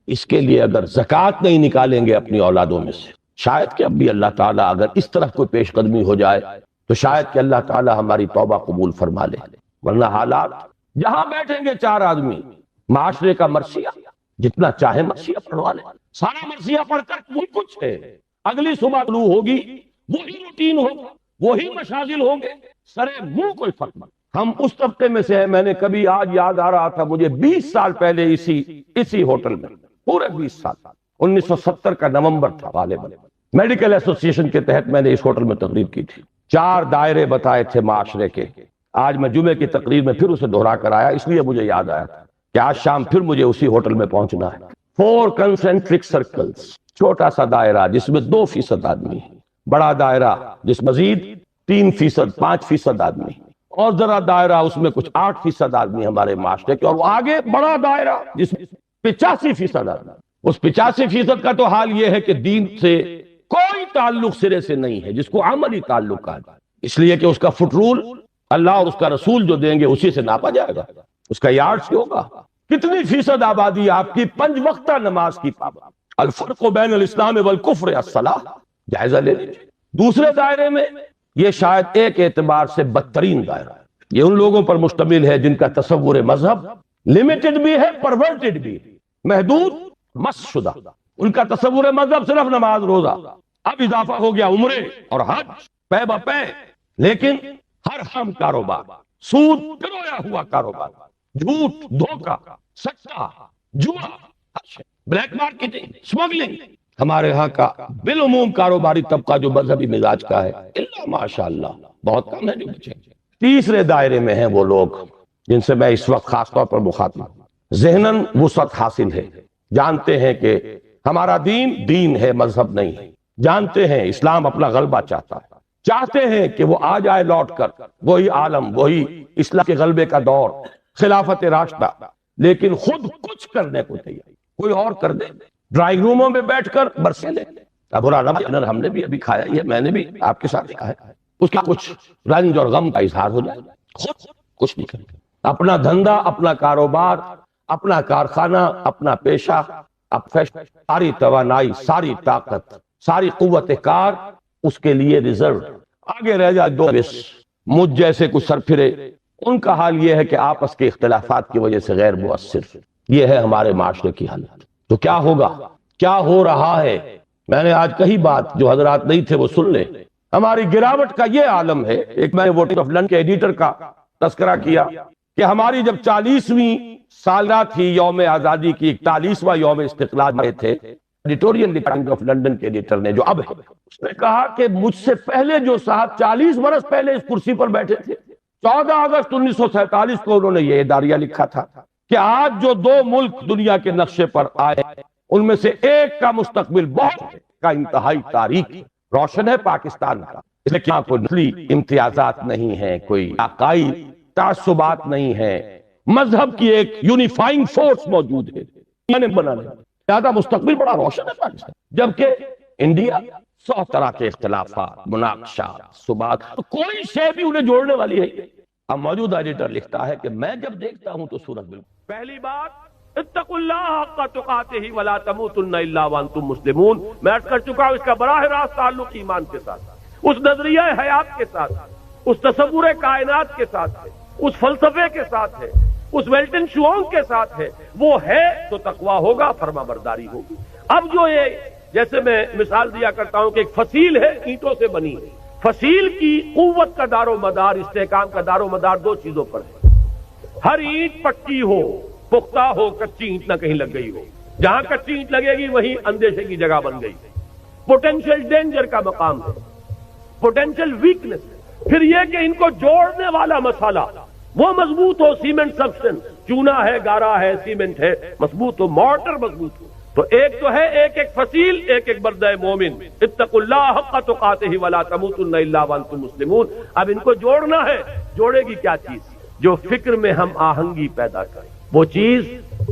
اس کے لیے اگر زکوٰۃ نہیں نکالیں گے اپنی اولادوں میں سے، شاید کہ اب بھی اللہ تعالیٰ اگر اس طرح کوئی پیش قدمی ہو جائے تو شاید کہ اللہ تعالیٰ ہماری توبہ قبول فرما لے، ورنہ حالات جہاں بیٹھیں گے چار آدمی، معاشرے کا مرثیہ جتنا چاہے مرثیہ پڑھوا لیں، سارا مرثیہ پڑھ کر وہی کچھ ہے، اگلی صبح طلوع ہوگی وہی روٹین ہوگا، وہی مشاغل ہوں گے، سرے منہ کوئی فرق نہیں۔ ہم اس طبقے میں سے ہیں، میں نے کبھی آج یاد آ رہا تھا مجھے 20 سال پہلے اسی ہوٹل میں، پورے 20 سال 1970 کا نومبر تھا غالباً، میڈیکل ایسوسی ایشن کے تحت میں نے اس ہوٹل میں تقریر کی تھی، 4 دائرے بتائے تھے معاشرے کے۔ آج میں جمعے کی تقریر میں پھر اسے دہرا کر آیا، اس لیے مجھے یاد آیا تھا کہ آج شام پھر مجھے اسی ہوٹل میں پہنچنا ہے۔ 4 کنسنٹرک سرکلز، چھوٹا سا دائرہ جس میں 2% آدمی ہیں، بڑا دائرہ جس مزید 3%، 5% آدمی، اور ذرا دائرہ اس میں کچھ 8% آدمی ہمارے معاشرے کے، اور وہ آگے بڑا دائرہ جس میں 85% آدمی۔ اس 85% کا تو حال یہ ہے کہ دین سے کوئی تعلق سرے سے نہیں ہے، جس کو عملی تعلق کہا جائے، اس لیے کہ اس کا فٹ رول اللہ اور اس کا رسول جو دیں گے اسی سے ناپا جائے گا، اس کا یارڈ سے ہوگا۔ کتنی فیصد آبادی آپ کی 5 وقتہ نماز کی پابند؟ الفرق بین الاسلام والکفر الصلاۃ، جائزہ لے لیجیے۔ دوسرے دائرے میں یہ شاید ایک اعتبار سے بدترین دائرہ ہے، یہ ان لوگوں پر مشتمل ہے جن کا تصور مذہب لمیٹڈ بھی ہے، پرورٹڈ بھی ہے، محدود، مس شدہ۔ ان کا تصور مذہب صرف نماز روزہ، اب اضافہ ہو گیا عمرے اور حج پے بپے، لیکن ہر حرام کاروبار، سود پرویا ہوا کاروبار، جھوٹ، دھوکہ، سچا، جوا، بلیک مارکیٹنگ، سمگلنگ، ہمارے ہاں کا بالعموم کاروباری طبقہ جو مذہبی مزاج کا ہے، اللہ ماشاءاللہ بہت کم ہے جو بچے۔ تیسرے دائرے میں ہیں وہ لوگ جن سے میں اس وقت خاص طور پر مخاطب ہوں، ذہناً وسعت حاصل ہے، جانتے ہیں کہ ہمارا دین ہے، مذہب نہیں ہے، جانتے ہیں اسلام اپنا غلبہ چاہتا ہے، چاہتے ہیں کہ وہ آ جائے لوٹ کر وہی عالم، وہی اسلام کے غلبے کا دور، خلافت راشدہ، لیکن خود کچھ کرنے کو تیار، کوئی اور کر دے، ڈرائنگ روموں میں بیٹھ کر برسے لے۔ ابو رانا ہم نے بھی ابھی کھایا، یہ میں نے بھی آپ کے ساتھ کھایا، اس کا کچھ رنج اور غم کا اظہار ہو جائے، خود کچھ نہیں کرے، اپنا دھندا، اپنا کاروبار، اپنا کارخانہ، اپنا پیشہ، ساری توانائی، ساری طاقت، ساری قوت کار اس کے لیے ریزرو، آگے رہ جائے 2 مجھ جیسے کچھ سرفرے، ان کا حال یہ ہے کہ آپس کے اختلافات کی وجہ سے غیر مؤثر۔ یہ ہے ہمارے معاشرے کی حالت۔ تو کیا ہوگا، کیا ہو رہا ہے؟ میں نے آج کہی بات، جو حضرات نہیں تھے وہ سن لیں۔ ہماری گراوٹ کا یہ عالم ہے، ایک میں نے ووٹنگ آف لنڈن کے ایڈیٹر کا تذکرہ کیا کہ ہماری جب 40ویں سالگرہ تھی یوم آزادی کی، 41واں یوم استقلال میں تھے، ایڈیٹوریل ٹائمز آف لنڈن کے ایڈیٹر نے، جو اب ہے، اس نے کہا کہ مجھ سے پہلے جو صاحب 40 برس پہلے اس کرسی پر بیٹھے تھے، 14 اگست 1947 کو انہوں نے یہ اداریہ لکھا تھا کہ آج جو 2 ملک دنیا کے نقشے پر آئے، ان میں سے ایک کا مستقبل بہت کا انتہائی تاریک روشن ہے، پاکستان کا، اس لیے کیا کوئی نسلی امتیازات نہیں ہے، کوئی عقائی تعصبات نہیں ہے، مذہب کی ایک یونیفائنگ فورس موجود ہے، زیادہ مستقبل بڑا روشن ہے پاکستان، جبکہ انڈیا 100 طرح کے اختلافات، مناقشات، صبات، کوئی شے بھی انہیں جوڑنے والی ہے۔ اب موجودہ ایڈیٹر لکھتا ہے کہ میں جب دیکھتا ہوں تو صورت بالکل، پہلی بات اتقوا اللہ حق تقاتہ ولا تموتن الا وانتم مسلمون، میں عرض کر چکا ہوں اس کا براہ راست تعلق ایمان کے ساتھ، اس نظریہ حیات کے ساتھ، اس تصور کائنات کے ساتھ ہے، اس فلسفے کے ساتھ ہے، اس ویلٹن شوانگ کے ساتھ ہے، وہ ہے تو تقویٰ ہوگا، فرما برداری ہوگی۔ اب جو یہ جیسے میں مثال دیا کرتا ہوں کہ ایک فصیل ہے، اینٹوں سے بنی ہے، فصیل کی قوت کا دار و مدار، استحکام کا دار و مدار 2 چیزوں پر ہے، ہر اینٹ پکی ہو، پختہ ہو، کچی اینٹ نہ کہیں لگ گئی ہو، جہاں کچی اینٹ لگے گی وہیں اندیشے کی جگہ بن گئی، پوٹینشیل ڈینجر کا مقام ہے، پوٹینشیل ویکنس ہے۔ پھر یہ کہ ان کو جوڑنے والا مسئلہ وہ مضبوط ہو، سیمنٹ سبسٹنس، چونا ہے، گارا ہے، سیمنٹ ہے، مضبوط ہو، مارٹر مضبوط ہو۔ تو ایک تو ہے ایک فصیل، ایک بردہ مومن، اتقوا اللہ حق تقاتہ ولا تموتن الا وانتم مسلمون۔ اب ان کو جوڑنا ہے، جوڑے گی کیا چیز؟ جو فکر میں ہم آہنگی پیدا کرے، وہ چیز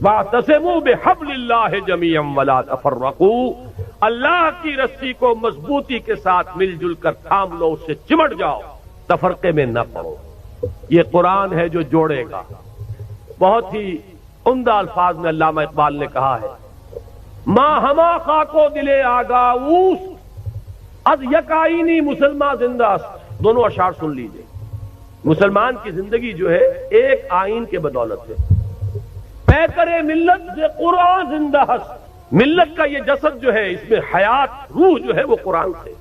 واعتصموا بحبل اللہ جمیعا ولا تفرقوا، اللہ کی رسی کو مضبوطی کے ساتھ مل جل کر تھام لو، اس سے چمٹ جاؤ، تفرقے میں نہ پڑو۔ یہ قرآن ہے جو جوڑے گا۔ بہت ہی عمدہ الفاظ میں علامہ اقبال نے کہا ہے، ماں ہما خاکو دلے آگاؤس از یک آئینی مسلمان زندہ است۔ دونوں اشعار سن لیجئے۔ مسلمان کی زندگی جو ہے ایک آئین کے بدولت ہے۔ پیکر ملت سے قرآن زندہ است، ملت کا یہ جسد جو ہے اس میں حیات روح جو ہے وہ قرآن سے۔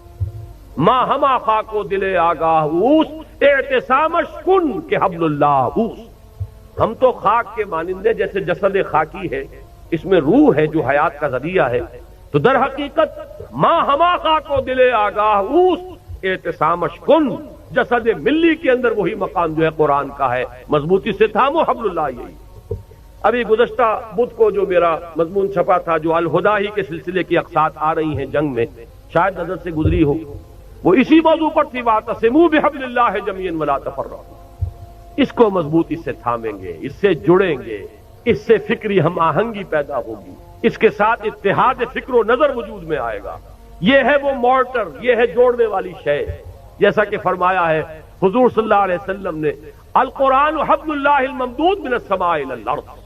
ماں ہما خاکو دلے آگاؤس اعتصامش کن کہ حبل اللہ اوس۔ ہم تو خاک کے مانندے جیسے جسد خاکی ہے، اس میں روح ہے جو حیات کا ذریعہ ہے، تو در حقیقت ماں ہما خاکو دلے آگاؤس اعتصامش کن، جسد ملی کے اندر وہی مقام جو ہے قرآن کا ہے، مضبوطی سے تھامو حبل اللہ۔ یہی ابھی گزشتہ بدھ کو جو میرا مضمون چھپا تھا، جو الہدیٰ ہی کے سلسلے کی اقساط آ رہی ہیں جنگ میں، شاید نظر سے گزری ہو، وہ اسی موضوع پر تھی، واعتصموا بحبل اللہ جمیعا ولا تفرقوا۔ اس کو مضبوطی سے تھامیں گے، اس سے جڑیں گے، اس سے فکری ہم آہنگی پیدا ہوگی، اس کے ساتھ اتحاد فکر و نظر وجود میں آئے گا۔ یہ ہے وہ مورٹر، یہ ہے جوڑنے والی شے، جیسا کہ فرمایا ہے حضور صلی اللہ علیہ وسلم نے، القرآن حبل اللہ الممدود من السماء الى الارض،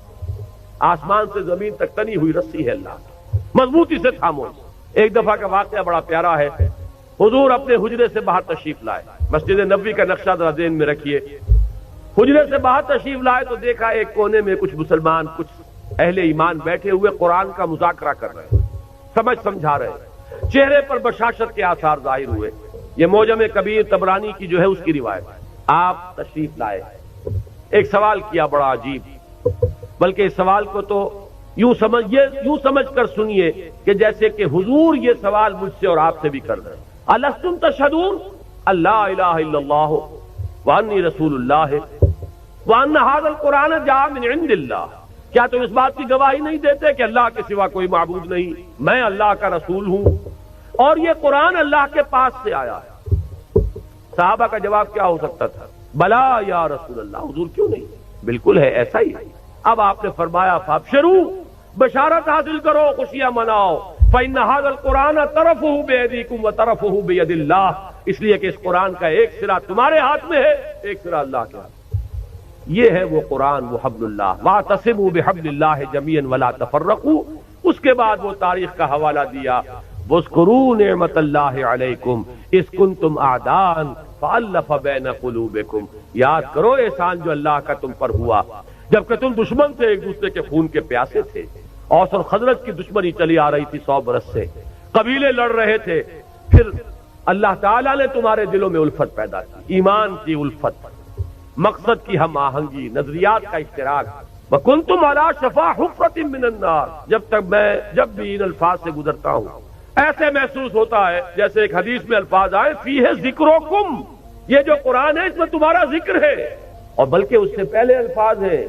آسمان سے زمین تک تنی ہوئی رسی ہے اللہ کی، مضبوطی سے تھامو۔ ایک دفعہ کا واقعہ بڑا پیارا ہے، حضور اپنے حجرے سے باہر تشریف لائے، مسجد نبوی کا نقشہ ذرا ذہن میں رکھیے، حجرے سے باہر تشریف لائے تو دیکھا ایک کونے میں کچھ مسلمان، کچھ اہل ایمان بیٹھے ہوئے قرآن کا مذاکرہ کر رہے ہیں، سمجھا رہے ہیں، چہرے پر بشاشت کے آثار ظاہر ہوئے۔ یہ معجم کبیر طبرانی کی جو ہے اس کی روایت۔ آپ تشریف لائے، ایک سوال کیا بڑا عجیب، بلکہ اس سوال کو تو یوں سمجھ کر سنیے کہ جیسے کہ حضور یہ سوال مجھ سے اور آپ سے بھی کر رہے ہیں، الستم تشہدون اللہ الہ الا اللہ وانی رسول اللہ وان ھذا القرآن جاء من عند اللہ، کیا تم اس بات کی گواہی نہیں دیتے کہ اللہ کے سوا کوئی معبود نہیں، میں اللہ کا رسول ہوں اور یہ قرآن اللہ کے پاس سے آیا ہے؟ صحابہ کا جواب کیا ہو سکتا تھا؟ بلا یا رسول اللہ، حضور کیوں نہیں، بالکل ہے، ایسا ہی ہے۔ اب آپ نے فرمایا فابشروا، بشارت حاصل کرو، خوشیاں مناؤ، فإن هذا القرآن طرفه بأيديكم وطرفه بيد الله، اس لیے کہ اس قرآن کا ایک سرا تمہارے ہاتھ میں ہے، ایک سرا اللہ کے ہاتھ میں۔ یہ ہے وہ قرآن، وہ حبل اللہ، واعتصموا بحبل اللہ جميعا ولا تفرقوا۔ اس کے بعد وہ تاریخ کا حوالہ دیا، واذکروا نعمت اللہ علیکم اذ کنتم اعداء فألف بین قلوبکم، یاد کرو احسان جو اللہ کا تم پر ہوا جبکہ تم دشمن تھے، ایک دوسرے کے خون کے پیاسے تھے۔ اوس اور خزرج کی دشمنی چلی آ رہی تھی 100 برس سے، قبیلے لڑ رہے تھے، پھر اللہ تعالیٰ نے تمہارے دلوں میں الفت پیدا کی، ایمان کی الفت، مقصد کی ہم آہنگی، نظریات کا اشتراک۔ وَكُنْتُمْ عَلَىٰ شَفَا حُفْرَةٍ مِّنَ النَّارِ، جب بھی ان الفاظ سے گزرتا ہوں ایسے محسوس ہوتا ہے جیسے ایک حدیث میں الفاظ آئے، فیہ ذکرکم، یہ جو قرآن ہے اس میں تمہارا ذکر ہے، اور بلکہ اس سے پہلے الفاظ ہیں،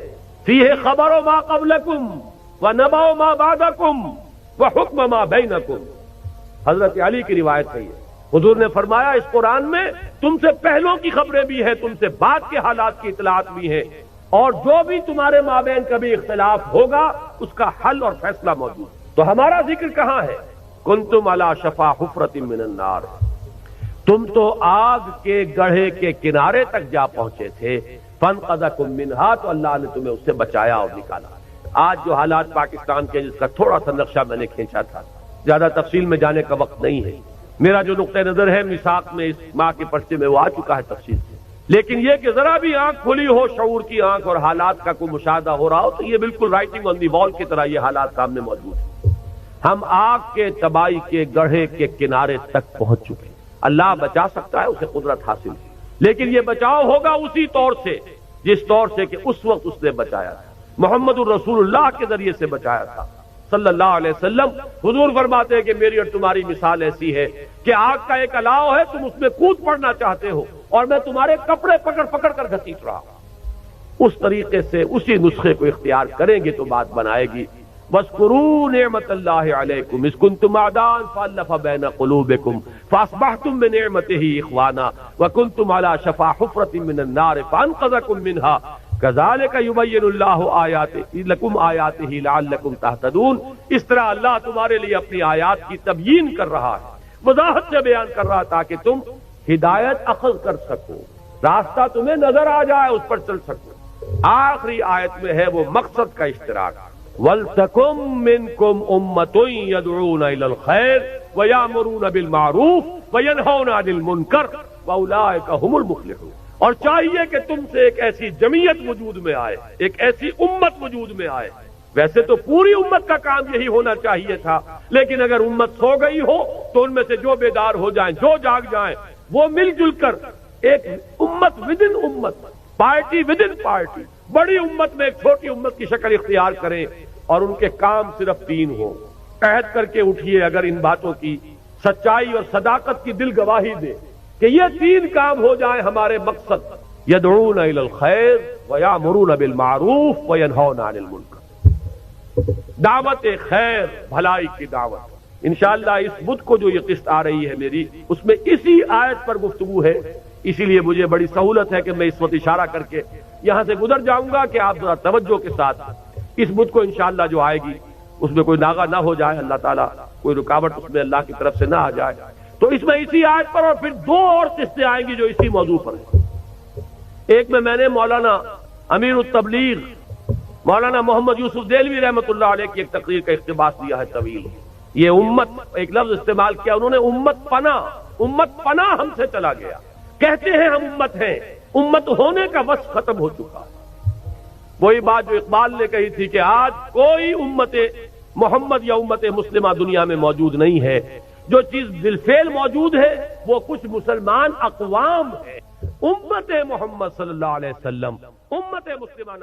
فیہ خبر ما قبلکم ونبأ ما بعدکم وحکم ما بینکم۔ حضرت علی کی روایت ہے یہ، حضور نے فرمایا اس قرآن میں تم سے پہلوں کی خبریں بھی ہیں، تم سے بعد کے حالات کی اطلاعات بھی ہیں، اور جو بھی تمہارے مابین کبھی اختلاف ہوگا اس کا حل اور فیصلہ موجود۔ تو ہمارا ذکر کہاں ہے؟ کنتم علی شفا حفرۃ من النار، تم تو آگ کے گڑھے کے کنارے تک جا پہنچے تھے، فانقذکم منہا، تو اللہ نے تمہیں اس سے بچایا اور نکالا۔ آج جو حالات پاکستان کے، جس کا تھوڑا سا نقشہ میں نے کھینچا تھا، زیادہ تفصیل میں جانے کا وقت نہیں ہے، میرا جو نقطہ نظر ہے میثاق میں اس ماہ کے پرچے میں وہ آ چکا ہے تفصیل سے، لیکن یہ کہ ذرا بھی آنکھ کھلی ہو، شعور کی آنکھ، اور حالات کا کوئی مشاہدہ ہو رہا ہو، تو یہ بالکل رائٹنگ آن دی وال کی طرح یہ حالات سامنے موجود ہیں۔ ہم آگ کے تباہی کے گڑھے کے کنارے تک پہنچ چکے، اللہ بچا سکتا ہے، اسے قدرت حاصل ہے، لیکن یہ بچاؤ ہوگا اسی طور سے جس طور سے کہ اس وقت اس نے بچایا تھا، محمد الرسول اللہ کے ذریعے سے بچایا تھا صلی اللہ علیہ وسلم۔ حضور فرماتے ہیں کہ میری اور تمہاری مثال ایسی ہے کہ آگ کا ایک الاؤ ہے، تم اس میں کود پڑنا چاہتے ہو اور میں تمہارے کپڑے پکڑ پکڑ کر گھسیٹ رہا ہوں۔ اس طریقے سے اسی نسخے کو اختیار کریں گے تو بات بنائے گی۔ وَاذْكُرُوا نِعْمَةَ اللَّهِ عَلَيْكُمْ إِذْ كُنْتُمْ أَعْدَاءً فَأَلَّفَ بَيْنَ قُلُوبِكُمْ فَأَصْبَحْتُم بِنِعْمَتِهِ إِخْوَانًا وَكُنْتُمْ عَلَىٰ شَفَا حُفْرَةٍ مِّنَ النَّارِ فَأَنقَذَكُم مِّنْهَا، کذالک یبین اللہ آیاتہ لکم آیاتہ لعلکم تہتدون، اس طرح اللہ تمہارے لیے اپنی آیات کی تبیین کر رہا ہے، وضاحت سے بیان کر رہا تاکہ تم ہدایت اخذ کر سکو، راستہ تمہیں نظر آ جائے، اس پر چل سکو۔ آخری آیت میں ہے وہ مقصد کا اشتراک، وَلْتَكُمْ مِنْكُمْ أُمَّةٌ يَدْعُونَ إِلَى الْخَيْرِ وَيَأْمُرُونَ بِالْمَعْرُوفِ وَيَنْهَوْنَ عَنِ الْمُنْكَرِ وَأُولَٰئِكَ هُمُ الْمُفْلِحُونَ۔ اور چاہیے کہ تم سے ایک ایسی جمعیت وجود میں آئے، ایک ایسی امت وجود میں آئے۔ ویسے تو پوری امت کا کام یہی ہونا چاہیے تھا، لیکن اگر امت سو گئی ہو تو ان میں سے جو بیدار ہو جائیں، جو جاگ جائیں، وہ مل جل کر ایک امت ودن امت، پارٹی ودن پارٹی، بڑی امت میں ایک چھوٹی امت کی شکل اختیار کریں، اور ان کے کام صرف تین ہوں۔ عہد کر کے اٹھیے اگر ان باتوں کی سچائی اور صداقت کی دل گواہی دے کہ یہ تین کام ہو جائیں ہمارے مقصد، یدعون الی الخیر ویامرون بالمعروف وینہون عن المنکر، دعوت خیر، بھلائی کی دعوت۔ انشاءاللہ اس بدھ کو جو یہ قسط آ رہی ہے میری، اس میں اسی آیت پر گفتگو ہے، اسی لیے مجھے بڑی سہولت ہے کہ میں اس وقت اشارہ کر کے یہاں سے گزر جاؤں گا کہ آپ ذرا توجہ کے ساتھ اس بدھ کو انشاءاللہ جو آئے گی اس میں کوئی ناغہ نہ ہو جائے، اللہ تعالیٰ کوئی رکاوٹ اس میں اللہ کی طرف سے نہ آ جائے۔ تو اس میں اسی آیت پر اور پھر دو اور قسطیں آئیں گی جو اسی موضوع پر ہیں۔ ایک میں نے مولانا امیر التبلیغ مولانا محمد یوسف دہلوی رحمۃ اللہ علیہ کی ایک تقریر کا اقتباس دیا ہے طویل۔ یہ امت، ایک لفظ استعمال کیا انہوں نے، امت پناہ ہم سے چلا گیا۔ کہتے ہیں ہم امت ہیں، امت ہونے کا وصف ختم ہو چکا۔ وہی بات جو اقبال نے کہی تھی کہ آج کوئی امت محمد یا امت مسلمہ دنیا میں موجود نہیں ہے، جو چیز بالفعل موجود ہے وہ کچھ مسلمان اقوام ہے۔ امت محمد صلی اللہ علیہ وسلم، امت مسلمہ